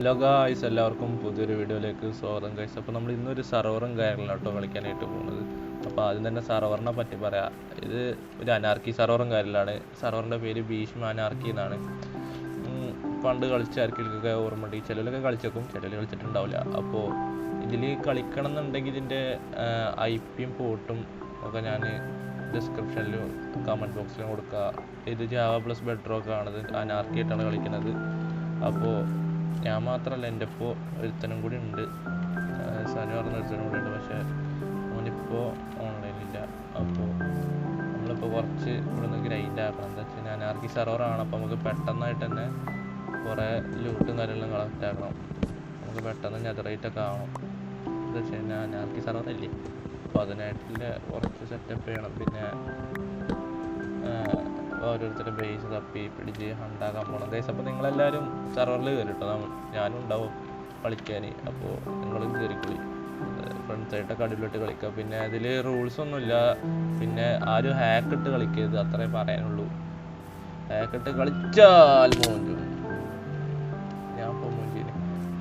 Hello guys, എല്ലാവർക്കും പുതിയൊരു വീഡിയോയിലേക്ക് സ്വാഗതം ഗൈസ്. അപ്പോൾ നമ്മൾ ഇന്നൊരു സർവറും കാര്യങ്ങളിലോട്ടോ കളിക്കാനായിട്ട് പോകുന്നത്. അപ്പോൾ ആദ്യം തന്നെ സർവറിനെ പറ്റി പറയാം. ഇത് ഒരു അനാർക്കി സർവറും കാര്യത്തിലാണ്. സർവറിൻ്റെ പേര് ഭീഷ്മ അനാർക്കി എന്നാണ്. പണ്ട് കളിച്ച ആർക്കൊക്കെ ഓർമ്മയുണ്ട്. ഈ ചിലരൊക്കെ കളിച്ചേക്കും, ചിലർ കളിച്ചിട്ടുണ്ടാവില്ല. അപ്പോൾ ഇതിൽ കളിക്കണം എന്നുണ്ടെങ്കിൽ ഇതിൻ്റെ IP-യും പോർട്ടും ഒക്കെ ഞാൻ ഡിസ്ക്രിപ്ഷനിലും കമൻറ്റ് ബോക്സിലും കൊടുക്കുക. ഇത് ജാവ പ്ലസ് ബെഡ്റോക്ക് ആണത്, അനാർക്കി ആയിട്ടാണ് കളിക്കുന്നത്. അപ്പോൾ ഞാൻ മാത്രമല്ല, എൻ്റെ ഇപ്പോൾ ഒരുത്തനും കൂടി ഉണ്ട്, സനു പറഞ്ഞ ഒരുത്തനും കൂടി ഉണ്ട്. പക്ഷേ അവനിപ്പോൾ ഓൺലൈനിലില്ല. അപ്പോൾ നമ്മളിപ്പോൾ കുറച്ച് ഇവിടെ നിന്ന് ഗ്രൈൻഡ് ആക്കണം. എന്താ വെച്ചാൽ അനാർക്കി സർവറാണ്. അപ്പോൾ നമുക്ക് പെട്ടെന്നായിട്ട് തന്നെ കുറേ ലൂട്ടും കാര്യങ്ങളും കളക്ട് ആക്കണം. നമുക്ക് പെട്ടെന്ന് നെതറേറ്റൊക്കെ ആവണം. എന്താ വെച്ച് കഴിഞ്ഞാൽ അനാർക്കി സർവറല്ലേ, അപ്പോൾ അതിനായിട്ടുള്ള കുറച്ച് സെറ്റപ്പ് ചെയ്യണം. പിന്നെ ഓരോരുത്തരുടെ ബേസ് തപ്പി പിടിച്ച് ഹണ്ടാക്കാൻ പോകണം ഗൈസ്. അപ്പോൾ നിങ്ങളെല്ലാവരും സർവറിൽ കയറിട്ടോ, ഞാനും ഉണ്ടാവും കളിക്കാൻ. അപ്പോൾ നിങ്ങൾ കയറിക്കളി, ഫ്രണ്ട്സായിട്ടൊക്കെ അടിപൊളിയായിട്ട് കളിക്കുക. പിന്നെ അതിൽ റൂൾസൊന്നുമില്ല. പിന്നെ ആരും ഹാക്ക് ഇട്ട് കളിക്കരുത്, അത്രേ പറയാനുള്ളൂ. ഹാക്ക് ഇട്ട് കളിച്ചാൽ മോഞ്ചു, ഞാൻ ഇപ്പോൾ മോഞ്ചിന്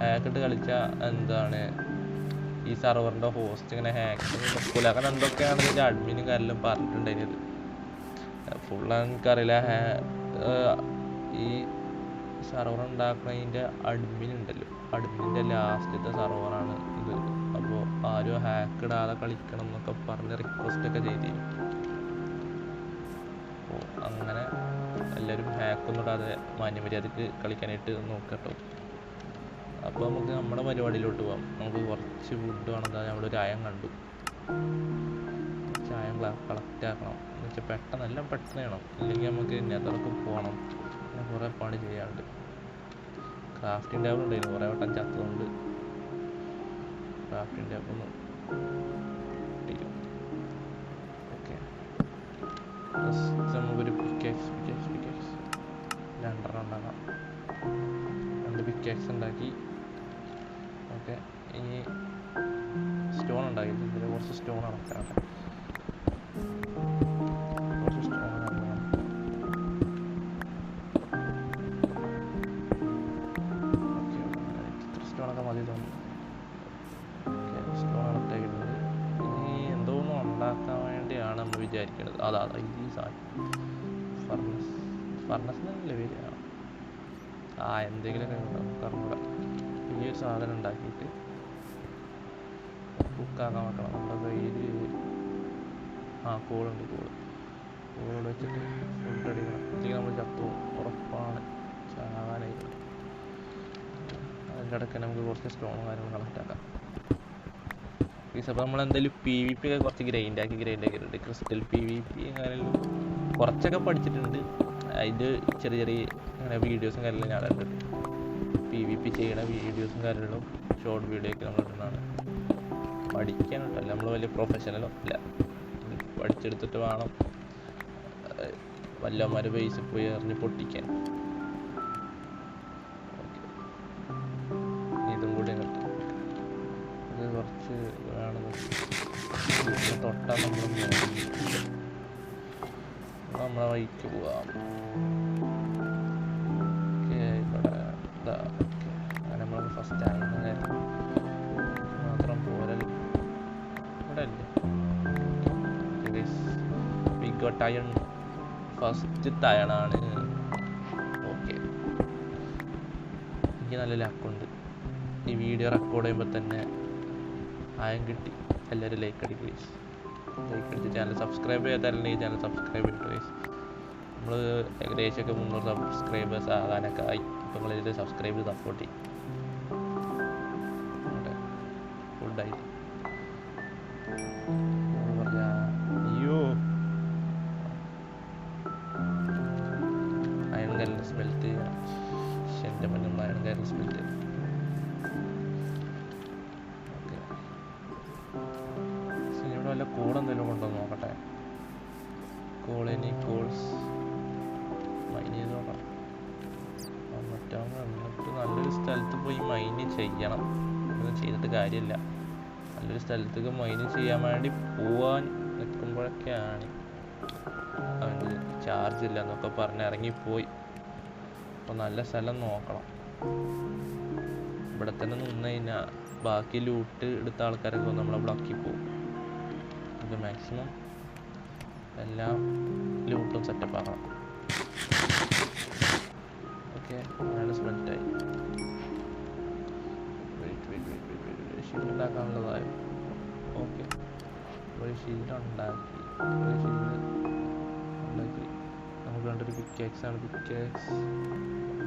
ഹാക്ക് ഇട്ട് കളിച്ചാൽ എന്താണ്, ഈ സർവറിൻ്റെ ഹോസ്റ്റ് ഇങ്ങനെ ഹാക്ക് നിൽക്കില്ല. അങ്ങനെ എന്തൊക്കെയാണ് ഇതിൻ്റെ അഡ്മിനും കാര്യമെല്ലാം പറഞ്ഞിട്ടുണ്ടായിരുന്നത്. ഫുള്ള് എനിക്കറിയില്ല. ഈ സർവർ ഉണ്ടാക്കുന്നതിൻ്റെ അഡ്മിൻ ഉണ്ടല്ലോ, അഡ്മിൻ്റെ ലാസ്റ്റത്തെ സർവറാണ് ഇത്. അപ്പോൾ ആരും ഹാക്ക് ഇടാതെ കളിക്കണം എന്നൊക്കെ പറഞ്ഞ് റിക്വസ്റ്റൊക്കെ ചെയ്തിരുന്നു. അപ്പോൾ അങ്ങനെ എല്ലാവരും ഹാക്കൊന്നും ഇടാതെ മാന്യമര്യാദക്ക് കളിക്കാനായിട്ട് നോക്കട്ടോ. അപ്പോൾ നമുക്ക് നമ്മുടെ പരിപാടിയിലോട്ട് പോകാം. നമുക്ക് കുറച്ച് ഫുഡ് വേണം. നമ്മളൊരു അയം കണ്ടു, ചായം കളക്ട് ആക്കണം എന്ന് വെച്ചാൽ പെട്ടെന്ന് എല്ലാം പെട്ടെന്ന് ചെയ്യണം. ഇല്ലെങ്കിൽ നമുക്ക് നെതറൊക്കെ പോകണം, അങ്ങനെ കുറേ പണി ചെയ്യാറുണ്ട്. ക്രാഫ്റ്റിംഗ് ടേബിൾ ഉണ്ടായിരുന്നു, കുറേ വട്ടം ചത്തതുകൊണ്ട് ക്രാഫ്റ്റിംഗ് ടേബിൾ ഒന്ന് കിട്ടിയില്ല. ഓക്കെ, നമുക്കൊരു പിക്കാക്സ് രണ്ടെണ്ണം ഉണ്ടാക്കാം. 2 പിക്കാക്സ് ഉണ്ടാക്കി. ഓക്കെ, ഇനി സ്റ്റോൺ ഉണ്ടാക്കി. ഇതിൽ കുറച്ച് സ്റ്റോൺ അടക്കാറുണ്ട്. സ്റ്റോണൊക്കെ മതി തോന്നുന്നു. സ്റ്റോൺ അടക്കിയിട്ടുണ്ട്. ഇനി എന്തോന്നും ഉണ്ടാക്കാൻ വേണ്ടിയാണ് നമ്മൾ വിചാരിക്കുന്നത്. അതാ ഈ സാധനം ഫർണസ് എന്നല്ലേ പേര്. എന്തെങ്കിലുമൊക്കെ പറഞ്ഞൂടാ. ഈ ഒരു സാധനം ഉണ്ടാക്കിയിട്ട് കുക്കാക്കാൻ വെക്കണം. നമ്മുടെ കയ്യിൽ കോളുണ്ട്. കോളോട് വെച്ചിട്ട് ഫുഡ് അടിക്കണം. ഇല്ലെങ്കിൽ നമ്മൾ ചത്തു ഉറപ്പാണ്, ചാകാനായിട്ട്. അതിൻ്റെ ഇടയ്ക്ക് നമുക്ക് കുറച്ച് സ്റ്റോൺ കാര്യങ്ങൾ കളക്ട് ആക്കാം. അപ്പോൾ നമ്മളെന്തായാലും PvP ഒക്കെ കുറച്ച് ഗ്രൈൻഡ് ആക്കിയിട്ടുണ്ട്. ക്രിസ്റ്റൽ PvP കാര്യങ്ങളും കുറച്ചൊക്കെ പഠിച്ചിട്ടുണ്ട്. അതിൻ്റെ ചെറിയ അങ്ങനെ വീഡിയോസും കാര്യങ്ങളും ഞാൻ കണ്ടിട്ടുണ്ട്. PvP ചെയ്യണ വീഡിയോസും കാര്യങ്ങളും ഷോർട്ട് വീഡിയോ ഒക്കെ നമ്മൾ ഇടുന്നതാണ്. പഠിക്കാനുണ്ടല്ലോ, നമ്മൾ വലിയ പ്രൊഫഷണലോ ഇല്ല. പഠിച്ചെടുത്തിട്ട് വേണം വല്ലമാര് ബേസിൽ പോയി എറിഞ്ഞ് പൊട്ടിക്കാൻ. ഇതും കൂടി അങ്ങോട്ട് ഇത് കുറച്ച് വേണം. തൊട്ടാൽ നമ്മളെ വഴിക്ക് പോവാം. ഇവിടെ അങ്ങനെ നമ്മൾ ഫസ്റ്റ് ആയിരുന്ന മാത്രം പോരൽ ഇവിടെ അല്ലേ. We got iron, ഫസ്റ്റ് അയണാണ്. ഓക്കെ, എനിക്ക് നല്ല ലക്കുണ്ട്. ഈ വീഡിയോ റെക്കോർഡ് ചെയ്യുമ്പോൾ തന്നെ അയൺ കിട്ടി. എല്ലാവരും ലൈക്ക് അടിച്ച് ചാനൽ സബ്സ്ക്രൈബ് ചെയ്താലുണ്ടെങ്കിൽ ചാനൽ സബ്സ്ക്രൈബ് ചെയ്തിട്ട് നമ്മൾ ഏകദേശമൊക്കെ 300 സബ്സ്ക്രൈബേഴ്സ് ആകാനൊക്കെ ആയി. അപ്പോൾ നിങ്ങളിത് സബ്സ്ക്രൈബ് ചെയ്ത് സപ്പോർട്ട് ചെയ്യും. ഫുഡായിട്ട് സ്മെൽറ്റ് ചെയ്യാം. എൻ്റെ മുന്നിൽ അയൺ സ്മെൽറ്റ് ചെയ്യാം. ഓക്കെ, ഇവിടെ വല്ല എന്തെങ്കിലും കൊണ്ടുവന്ന് നോക്കട്ടെ. കോൾസ് മൈൻ ചെയ്ത് നോക്കണം. എന്നിട്ട് നല്ലൊരു സ്ഥലത്ത് പോയി മൈന് ചെയ്യണം. ഒന്നും ചെയ്തിട്ട് കാര്യമില്ല. നല്ലൊരു സ്ഥലത്തേക്ക് മൈന് ചെയ്യാൻ വേണ്ടി പോവാൻ നിൽക്കുമ്പോഴൊക്കെയാണ് അവന് ചാർജ് ഇല്ല എന്നൊക്കെ പറഞ്ഞ് ഇറങ്ങിപ്പോയി. അപ്പോൾ നല്ല സ്ഥലം നോക്കണം. ഇവിടെ തന്നെ നിന്ന് കഴിഞ്ഞാൽ ബാക്കി ലൂട്ട് എടുത്ത ആൾക്കാരൊക്കെ നമ്മളെ ബ്ലോക്കിൽ പോകും. അത് മാക്സിമം എല്ലാം ലൂട്ടും സെറ്റപ്പ് ആക്കണം. ഓക്കെ, അയാൾ സ്മെൽറ്റായി. ഷീൽഡ് ഉണ്ടാക്കാനുള്ളതായോ? ഓക്കെ, ഒരു ഷീൽഡ് ഉണ്ടാക്കി. നമുക്ക് കണ്ടൊരു പിക്കാക്സ് ആണ്. പിക്കാക്സ്,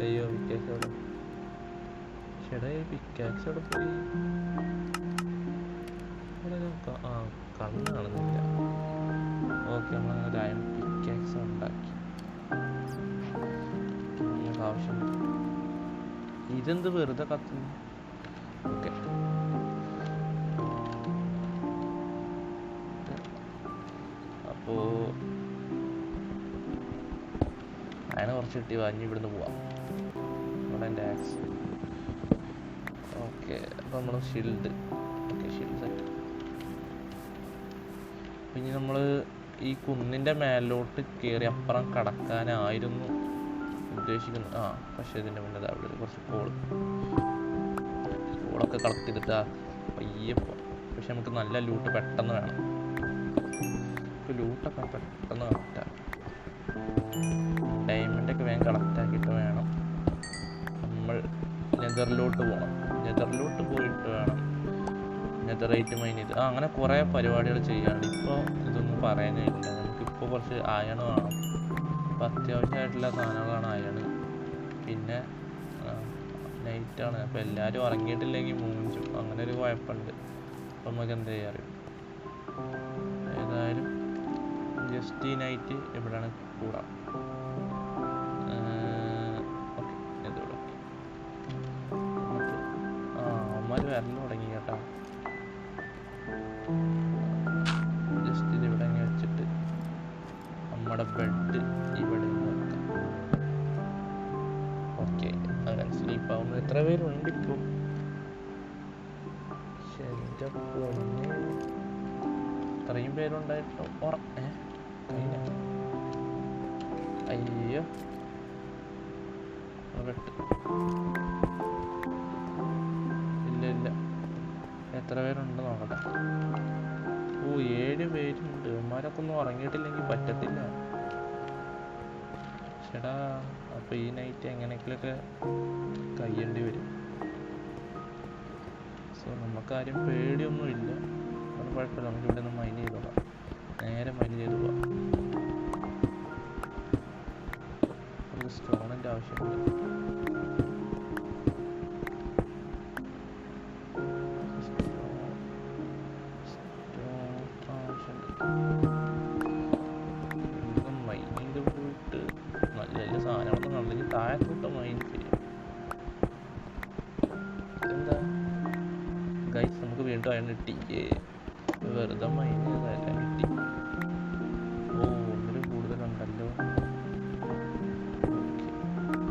അയ്യോ പിക്കാക്സ് അവിടെ. ചേട്ടാ പിക്കാക്സ് അവിടെ പോയി. ഇവിടെ ആ കണ്ണ് കാണുന്നില്ല. ഓക്കെ, നമ്മളങ്ങനെ ഒരു അയൺ പിക്കാക്സ് ഉണ്ടാക്കി. ആവശ്യമുണ്ട്. ഇതെന്ത് വെറുതെ കത്തുന്നു? ഓക്കെ, അപ്പോ അയണ് കുറച്ച് കിട്ടി. വാങ്ങി ഇവിടുന്ന് പോവാം. അവിടെ എൻ്റെ ആക്സ്. ഓക്കെ, അപ്പോൾ നമ്മൾ ഷീൽഡ്. Okay, shield set. പിന്നെ നമ്മൾ ഈ കുന്നിൻ്റെ മേലോട്ട് കയറി അപ്പുറം കടക്കാനായിരുന്നു ഉദ്ദേശിക്കുന്നത്. പക്ഷേ ഇതിൻ്റെ മുന്നേ അവിടെ കുറച്ച് കോളൊക്കെ കളക്ട് ചെയ്തിട്ടാ പയ്യെ പോവാം. പക്ഷെ നമുക്ക് നല്ല ലൂട്ട് പെട്ടെന്ന് വേണം. ലൂട്ടൊക്കെ പെട്ടെന്ന് കളക്റ്റാക്കാം. ഡയമണ്ടൊക്കെ വേഗം കളക്റ്റാക്കിയിട്ട് വേണം നമ്മൾ നെതറിലോട്ട് പോകണം. നെതറിലോട്ട് പോയിട്ട് വേണം നെതറൈറ്റ് മൈൻ ചെയ്ത് അങ്ങനെ കുറേ പരിപാടികൾ ചെയ്യാണ്ട്. ഇപ്പോൾ ഇതൊന്നും പറയാനേ ഇല്ല. നമുക്കിപ്പോൾ കുറച്ച് അയണ് വേണം. അപ്പോൾ അത്യാവശ്യമായിട്ടുള്ള സാധനങ്ങളാണ് അയണ്. പിന്നെ നൈറ്റാണ്. അപ്പോൾ എല്ലാവരും ഉറങ്ങിയിട്ടില്ലെങ്കിൽ മൂഞ്ചും. അങ്ങനെ ഒരു കുഴപ്പമുണ്ട്. അപ്പം നമുക്ക് എന്ത് ചെയ്യാൻ അറിയും. ഏതായാലും ജസ്റ്റ് ഈ നൈറ്റ് എവിടെയാണ് കൂടാം. ഓക്കെ, ഇതോടെ അമ്മമാർ വരല് തുടങ്ങി കേട്ടോ. ജസ്റ്റ് ഇത് ഇവിടെ വെച്ചിട്ട് നമ്മുടെ ബെഡ് ഇവിടെ നോക്കാം. ഓക്കെ, അങ്ങനെ സ്ലീപ്പ് ആവുന്നത്. എത്ര പേരുണ്ട് ഇപ്പോൾ? എൻ്റെ പൊന്നെ, ഇത്രയും പേരുണ്ടായിട്ട് കഴിഞ്ഞ. അയ്യോ, ഇല്ല, എത്ര പേരുണ്ട് നോക്കട്ടെ. 7 പേരുണ്ട്. അവന്മാരൊക്കെ ഒന്നും ഉറങ്ങിയിട്ടില്ലെങ്കിൽ പറ്റത്തില്ല. ചേട്ടാ, അപ്പോൾ ഈ നൈറ്റ് എങ്ങനെയൊക്കെ കഴിയേണ്ടി വരും. സോ നമുക്കാരും പേടിയൊന്നുമില്ല. അത് കുഴപ്പമില്ല. നമുക്ക് ഇവിടെ നിന്ന് മൈൻ ചെയ്തോളാം. നേരെ മൈൻ ചെയ്ത് പോവാം. ഒരു സ്റ്റോണിൻ്റെ ആവശ്യമില്ല. മൈൻ ചെയ്ത് പോയിട്ട് നല്ല നല്ല സാധനങ്ങളൊന്നും കണ്ടെങ്കിൽ താഴത്തോട്ട് മൈൻ ചെയ്യാം. എന്താ ഗൈസ്, നമുക്ക് വീണ്ടും അയൺ കിട്ടി. വെറുതെ മൈൻ ചെയ്തതെല്ലാം കിട്ടി. ഒന്നിലും കൂടുതലുണ്ടല്ലോ.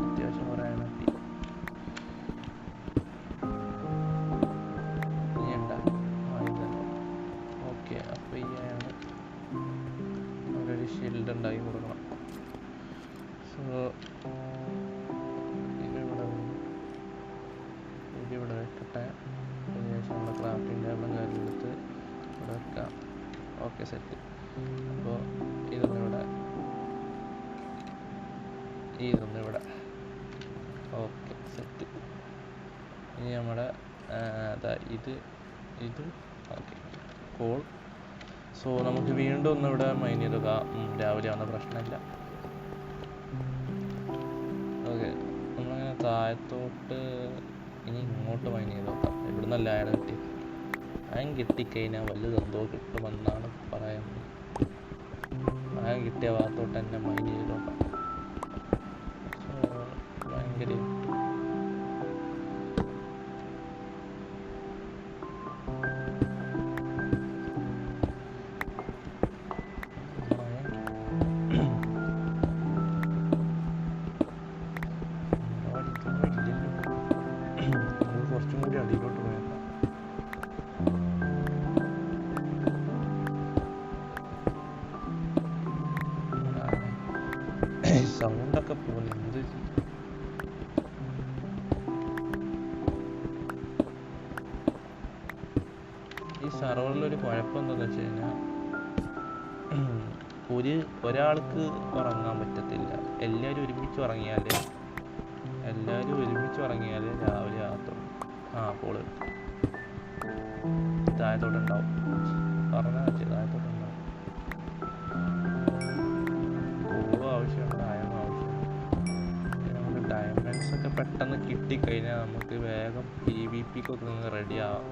അത്യാവശ്യം കുറേ അയൺ കിട്ടി. ഇനി ഉണ്ടാ ആയതല്ലോ. ഓക്കെ, അപ്പോൾ ഈ അയൺ ഒരു ഷീൽഡ് ഉണ്ടാക്കി കൊടുക്കണം. സോ ഇതിവിടെ വെക്കട്ടെ. അതിനുശേഷം നമ്മുടെ ക്രാഫ്റ്റിംഗ് ടേബിളും കാര്യങ്ങളെടുത്ത് ഇവിടെ വെക്കാം. Okay, set. അപ്പോൾ ഇതൊന്നിവിടെ. Okay, set. ഇനി നമ്മുടെ ഇത് ഓക്കെ, കോൾ. സോ നമുക്ക് വീണ്ടും ഒന്നിവിടെ മൈൻ ചെയ്തുക. രാവിലെ ആവുന്ന പ്രശ്നമില്ല. ഓക്കെ, നമ്മളങ്ങനെ താഴത്തോട്ട് ഇനി ഇങ്ങോട്ട് മൈൻ ചെയ്ത് നോക്കാം. ഇവിടെ നല്ല അയൺ കിട്ടി. അയൺ കിട്ടിക്കഴിഞ്ഞാൽ വലുതെന്തോ കിട്ടുമെന്നാണ് പറയുന്നത്. അയൺ കിട്ടിയ ഭാഗത്തോട്ട് തന്നെ മൈൻ ചെയ്ത് നോക്കാം. ഭയങ്കര കുറച്ചും കൂടി അടിയിലോട്ട് പോയാൽ സൗണ്ടൊക്കെ പോലെ എന്ത് ഈ സെർവറിലൊരു കുഴപ്പം എന്താണെന്ന് വെച്ച് കഴിഞ്ഞാൽ ഒരാൾക്ക് ഉറങ്ങാൻ പറ്റത്തില്ല. എല്ലാവരും ഒരുമിച്ച് ഉറങ്ങിയാൽ രാവിലെ ആകത്തുള്ളൂ. അപ്പോൾ താഴത്തോട്ടുണ്ടാവും, പറഞ്ഞാൽ വെച്ചാൽ താഴത്തോട്ടുണ്ടാവും. പൂവ് ആവശ്യമുണ്ട്, അയം ആവശ്യമുണ്ട്. നമുക്ക് ഡയമണ്ട്സ് ഒക്കെ പെട്ടെന്ന് കിട്ടിക്കഴിഞ്ഞാൽ നമുക്ക് വേഗം PvPക്കൊക്കെ ഒന്ന് റെഡി ആവാം.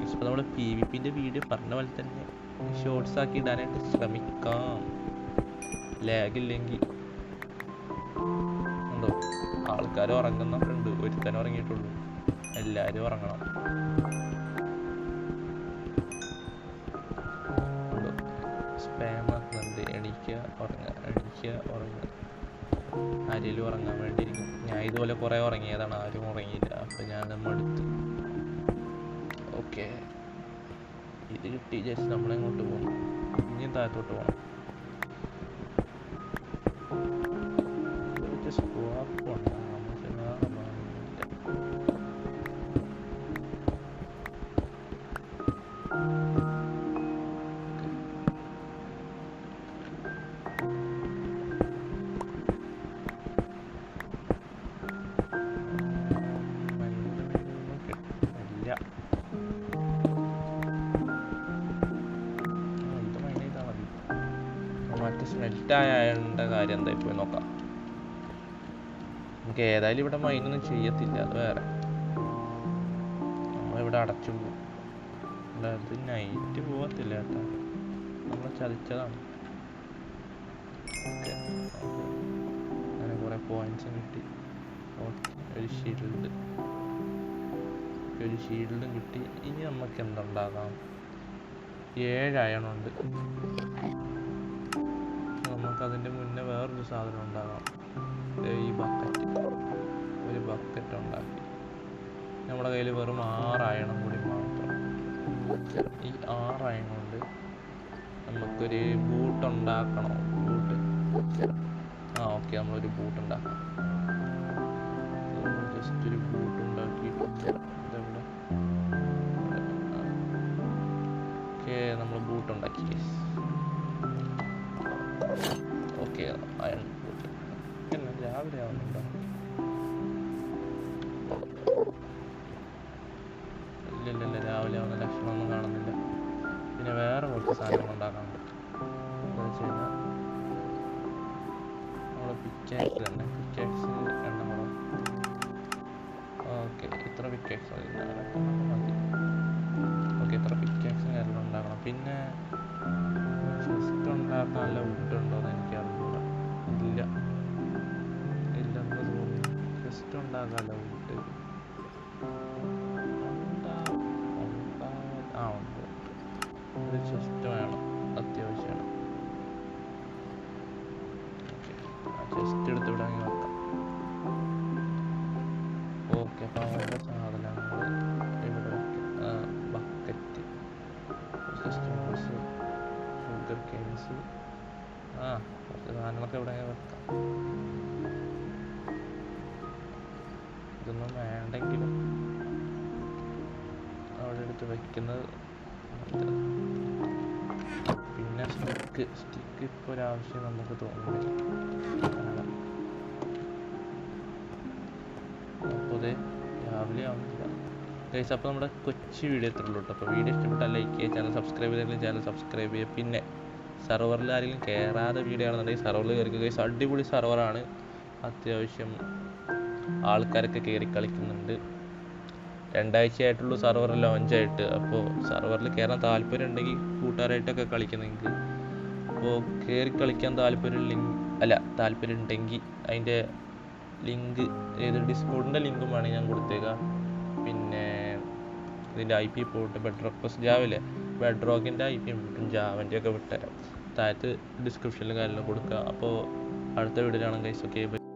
ഇപ്പോൾ നമ്മൾ PvPൻ്റെ വീഡിയോ പറഞ്ഞ പോലെ തന്നെ ഷോർട്സ് ആക്കി ഇടാനായിട്ട് ശ്രമിക്കാം, ലാഗില്ലെങ്കിൽ. ഉണ്ടോ, ആൾക്കാർ ഉറങ്ങുന്നവരുണ്ട്, ഒരുത്തനും ഉറങ്ങിയിട്ടുള്ളൂ. എല്ലാവരും ഉറങ്ങണം. സ്പാം ആക്കുന്നുണ്ട്, എണീക്കുക ഉറങ്ങുക. ആരെങ്കിലും ഉറങ്ങാൻ വേണ്ടിയിരിക്കും. ഞാൻ ഇതുപോലെ കുറേ ഉറങ്ങിയതാണ്, ആരും ഉറങ്ങിയില്ല. അപ്പം ഞാൻ മടുത്തു. ഓക്കെ, ഇത് കിട്ടി. ജസ്റ്റ് നമ്മളെങ്ങോട്ട് പോകും, ഇനിയും താഴത്തോട്ട് പോകണം. ജസ്റ്റ് പോകണം. മറ്റേ സ്മെൽറ്റായതിൻ്റെ കാര്യം എന്താ പോയി നോക്കാം. നമുക്ക് ഏതായാലും ഇവിടെ മൈനൊന്നും ചെയ്യത്തില്ല, അത് വേറെ. നമ്മളിവിടെ അടച്ചു പോകും. അത് നൈറ്റ് പോകത്തില്ല കേട്ടോ, നമ്മൾ ചതിച്ചതാണ്. ഓക്കെ, അങ്ങനെ കുറേ പോയിന്റ്സും കിട്ടി. ഒരു ഷീൽഡും കിട്ടി. ഇനി നമുക്ക് എന്തുണ്ടാകാം? 7 അയണുണ്ട്. നമുക്കതിൻ്റെ മുന്നേ വേറൊരു സാധനം ഉണ്ടാകാം. ഈ ഒരു ബക്കറ്റ് ഉണ്ടാക്കി. നമ്മുടെ കയ്യിൽ വെറും 6 അയണം കൂടി മാത്രം. ഈ 6 അയണം കൊണ്ട് നമുക്കൊരു ബൂട്ട് ഉണ്ടാക്കണം. ഓക്കെ, നമ്മളൊരു ബൂട്ട് ഉണ്ടാക്കാം. ജസ്റ്റ് ഒരു ബൂട്ട് ഉണ്ടാക്കിയിട്ട് ഇതെവിടെ? ഓക്കെ, നമ്മൾ ബൂട്ട് ഉണ്ടാക്കി. Okay, iron boot. പിന്നെ രാവിലെ ആവുന്നുണ്ടോ? ഇല്ല, രാവിലെ ആവുന്ന ലക്ഷണമൊന്നും കാണുന്നില്ല. പിന്നെ വേറെ കുറച്ച് സാധനങ്ങൾ ഉണ്ടാക്കാനുണ്ട്. എന്താ വെച്ച് കഴിഞ്ഞാൽ നമ്മൾ പിക്കാക്സ് എണ്ണം കൂടെ. ഓക്കെ, ഇത്ര പിക്കാക്സ് മതി. ഓക്കെ, ഇത്ര പിക്കാക്സും കാര്യങ്ങളും ഉണ്ടാക്കണം. പിന്നെ ചെസ്റ്റ് ഉണ്ടാക്കാനുള്ള വുഡ് ഉണ്ടോയെന്ന് എനിക്കറിയില്ല. ഇല്ലെന്ന് തോന്നുന്നു. ചെസ്റ്റ് ഉണ്ടാക്കാനുള്ള വുഡ് ഉണ്ട്. ഒരു ചെസ്റ്റ് വേണം, അത്യാവശ്യമാണ്. ഓക്കെ, ആ ചെസ്റ്റ് എടുത്ത് ഇവിടെ അങ്ങ് വെക്കാം. ഓക്കെ, അപ്പോൾ അവരുടെ സാധനങ്ങൾ ഇവിടെ വയ്ക്കാം. ബക്കറ്റ്, ഷുഗർ കെയിൻസ്, കുറച്ച് സാധനങ്ങളൊക്കെ ഇവിടെ വെക്കാം. ഇതൊന്നും വേണ്ടെങ്കിലും അവിടെ എടുത്ത് വയ്ക്കുന്നത്. പിന്നെ സ്റ്റിക്ക് ഇപ്പോൾ ഒരാവശ്യം നമുക്ക് തോന്നുന്നില്ല. അപ്പോൾ രാവിലെ ആവുന്നില്ല ഗൈസ്. അപ്പോൾ നമ്മുടെ കൊച്ചു വീഡിയോ എത്തുള്ളൂ കേട്ടോ. അപ്പോൾ വീഡിയോ ഇഷ്ടപ്പെട്ടാൽ ലൈക്ക് ചെയ്യുക, ചാനൽ സബ്സ്ക്രൈബ് ചെയ്തെങ്കിലും ചാനൽ സബ്സ്ക്രൈബ് ചെയ്യുക. പിന്നെ സെർവറിൽ ആരെങ്കിലും കയറാതെ വീഡിയോ ആണെന്നുണ്ടെങ്കിൽ സെർവറിൽ കയറി ഗൈസ്. അടിപൊളി സെർവറാണ്, അത്യാവശ്യം ആൾക്കാരൊക്കെ കയറി കളിക്കുന്നുണ്ട്. 2 ആഴ്ചയായിട്ടുള്ളൂ സെർവർ ലോഞ്ചായിട്ട്. അപ്പോൾ സെർവറിൽ കയറാൻ താല്പര്യം ഉണ്ടെങ്കിൽ കൂട്ടുകാരായിട്ടൊക്കെ കളിക്കുന്നെങ്കിൽ, അപ്പോൾ കയറി കളിക്കാൻ താല്പര്യം ഉണ്ടെങ്കിൽ അതിൻ്റെ ലിങ്ക്, ഡിസ്കോഡിൻ്റെ ലിങ്കും വേണമെങ്കിൽ ഞാൻ കൊടുത്തേക്കാം. പിന്നെ ഇതിൻ്റെ IP പോയിട്ട് ബെഡ്റോക്കിൻ്റെ IP വിട്ടും ജാവൻ്റെ ഒക്കെ വിട്ടുതരാം. താഴത്ത് ഡിസ്ക്രിപ്ഷനിൽ കാര്യങ്ങൾ കൊടുക്കുക. അപ്പോൾ അടുത്ത വീഡിയോയിലാണ് ഗൈസ്. Okay, by.